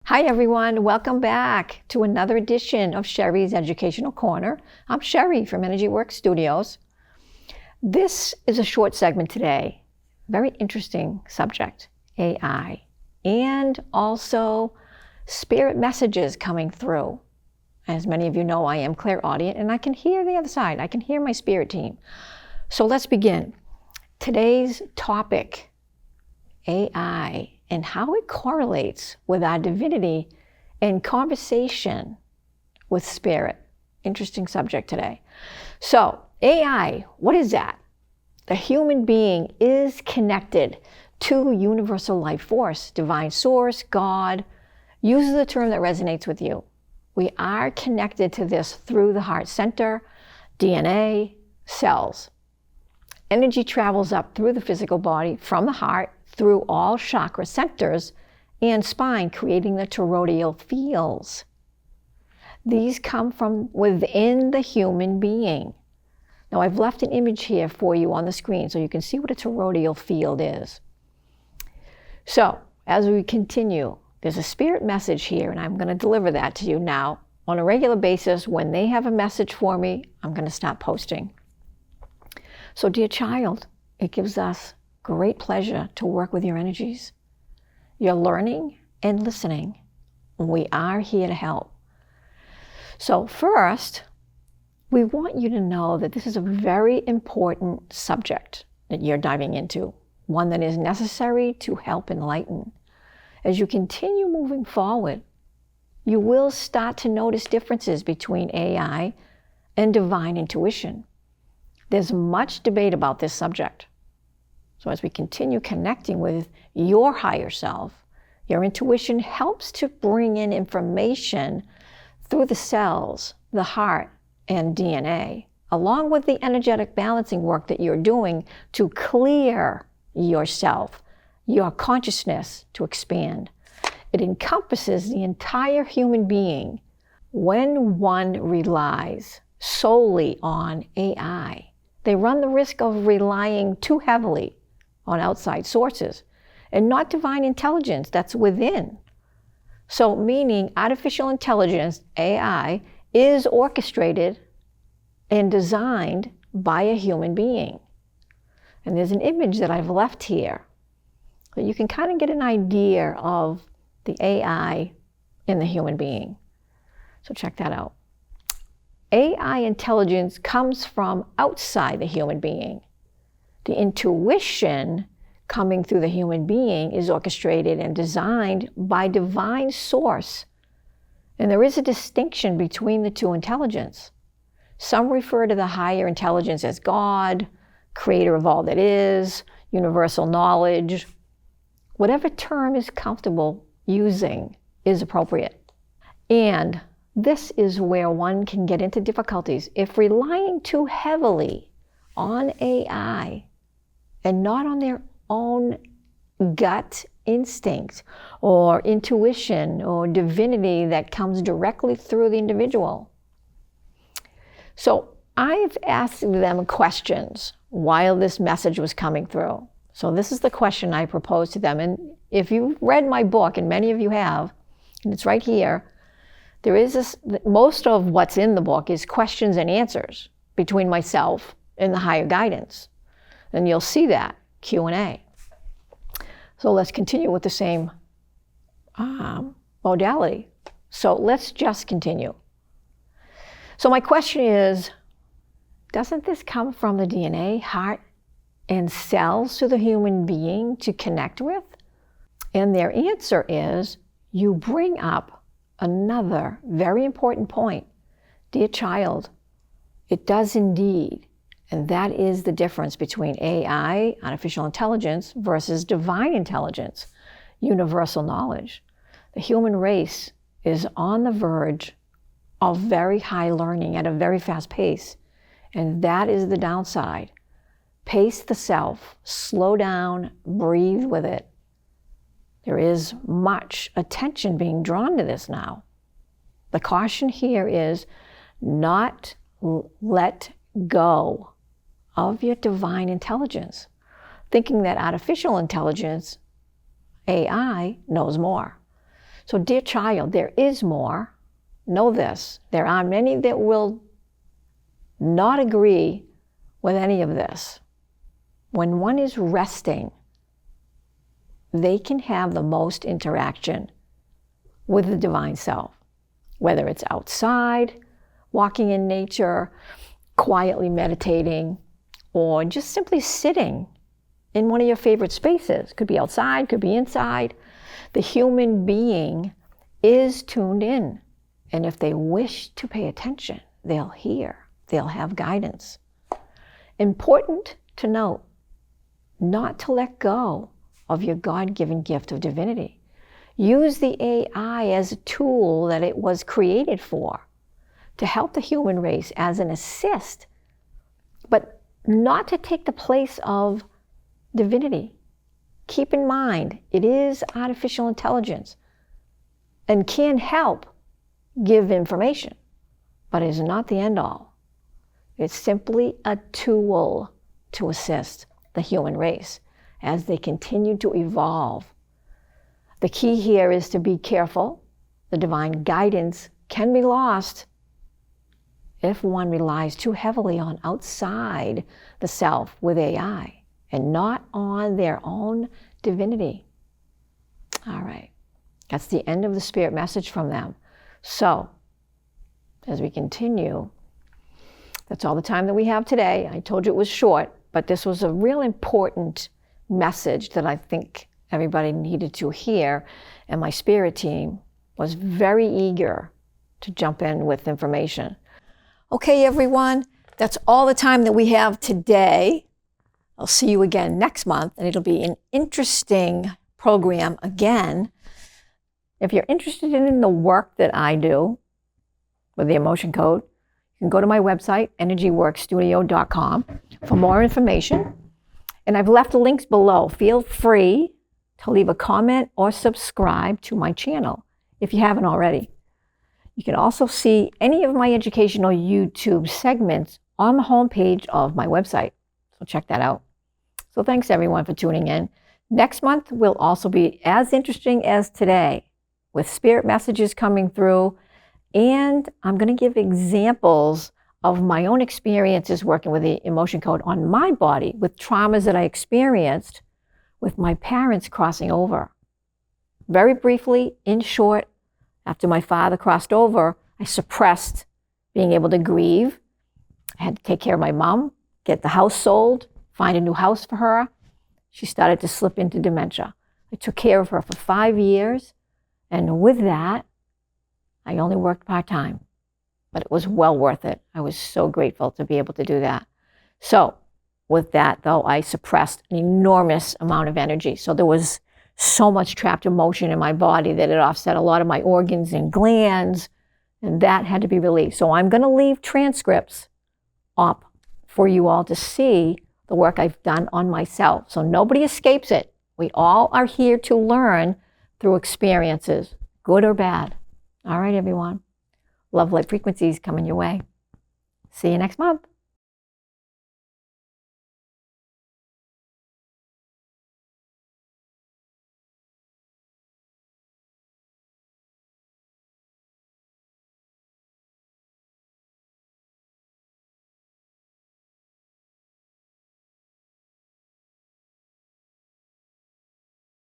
Hi everyone, welcome back to another edition of Sherry's Educational Corner. I'm Sherry from Energy Work Studios. This is a short segment today, very interesting subject, AI, and also spirit messages coming through. As many of you know, I am Clairaudient and I can hear the other side. I can hear my spirit team. So let's begin. Today's topic, AI, and how it correlates with our divinity and conversation with spirit. Interesting subject today. So, AI, what is that? The human being is connected to universal life force, divine source, God. Use the term that resonates with you. We are connected to this through the heart center, DNA, cells. Energy travels up through the physical body from the heart through all chakra centers and spine, creating the toroidal fields. These come from within the human being. Now I've left an image here for you on the screen so you can see what a toroidal field is. So as we continue, there's a spirit message here and I'm going to deliver that to you now on a regular basis. When they have a message for me, I'm going to stop posting. So dear child, it gives us great pleasure to work with your energies. You're learning and listening. We are here to help. So first, we want you to know that this is a very important subject that you're diving into, one that is necessary to help enlighten. As you continue moving forward, you will start to notice differences between AI and divine intuition. There's much debate about this subject. So as we continue connecting with your higher self, your intuition helps to bring in information through the cells, the heart, and DNA, along with the energetic balancing work that you're doing to clear yourself, your consciousness to expand. It encompasses the entire human being. When one relies solely on AI, they run the risk of relying too heavily on outside sources and not divine intelligence that's within. So meaning artificial intelligence, AI, is orchestrated and designed by a human being. And there's an image that I've left here that you can kind of get an idea of the AI in the human being. So check that out. AI intelligence comes from outside the human being. The intuition coming through the human being is orchestrated and designed by divine source. And there is a distinction between the two intelligence. Some refer to the higher intelligence as God, creator of all that is, universal knowledge. Whatever term is comfortable using is appropriate. And this is where one can get into difficulties. If relying too heavily on AI and not on their own gut instinct or intuition or divinity that comes directly through the individual. So I've asked them questions while this message was coming through. So this is the question I proposed to them. And if you've read my book, and many of you have, and it's right here, there is this, most of what's in the book is questions and answers between myself and the higher guidance. And you'll see that Q&A. So let's continue with the same modality. So let's just continue. So my question is, doesn't this come from the DNA, heart, and cells to the human being to connect with? And their answer is, you bring up another very important point. Dear child, it does indeed. And that is the difference between AI, artificial intelligence, versus divine intelligence, universal knowledge. The human race is on the verge of very high learning at a very fast pace. And that is the downside. Pace the self, slow down, breathe with it. There is much attention being drawn to this now. The caution here is not let go of your divine intelligence, thinking that artificial intelligence, AI, knows more. So, dear child, there is more. Know this. There are many that will not agree with any of this. When one is resting, they can have the most interaction with the divine self, whether it's outside, walking in nature, quietly meditating, or just simply sitting in one of your favorite spaces. Could be outside, could be inside. The human being is tuned in. And if they wish to pay attention, they'll hear, they'll have guidance. Important to note, not to let go of your God-given gift of divinity. Use the AI as a tool that it was created for, to help the human race as an assist, but not to take the place of divinity. Keep in mind, it is artificial intelligence and can help give information, but it is not the end all. It's simply a tool to assist the human race as they continue to evolve. The key here is to be careful. The divine guidance can be lost if one relies too heavily on outside the self with AI and not on their own divinity. All right, that's the end of the spirit message from them. So, as we continue, that's all the time that we have today. I told you it was short, but this was a real important message that I think everybody needed to hear, and my spirit team was very eager to jump in with information. Okay, everyone, that's all the time that we have today. I'll see you again next month, and it'll be an interesting program again. If you're interested in the work that I do with the emotion code, you can go to my website, energyworkstudio.com, for more information. And I've left the links below. Feel free to leave a comment or subscribe to my channel if you haven't already. You can also see any of my educational YouTube segments on the homepage of my website. So check that out. So thanks everyone for tuning in. Next month will also be as interesting as today, with spirit messages coming through, and I'm going to give examples of my own experiences working with the emotion code on my body, with traumas that I experienced with my parents crossing over. Very briefly, in short, after my father crossed over, I suppressed being able to grieve. I had to take care of my mom, get the house sold, find a new house for her. She started to slip into dementia. I took care of her for 5 years, and with that, I only worked part-time, but it was well worth it. I was so grateful to be able to do that. So with that, though, I suppressed an enormous amount of energy. So there was so much trapped emotion in my body that it offset a lot of my organs and glands, and that had to be released. So I'm going to leave transcripts up for you all to see the work I've done on myself. So nobody escapes it. We all are here to learn through experiences, good or bad. All right, everyone. Love light frequencies coming your way. See you next month.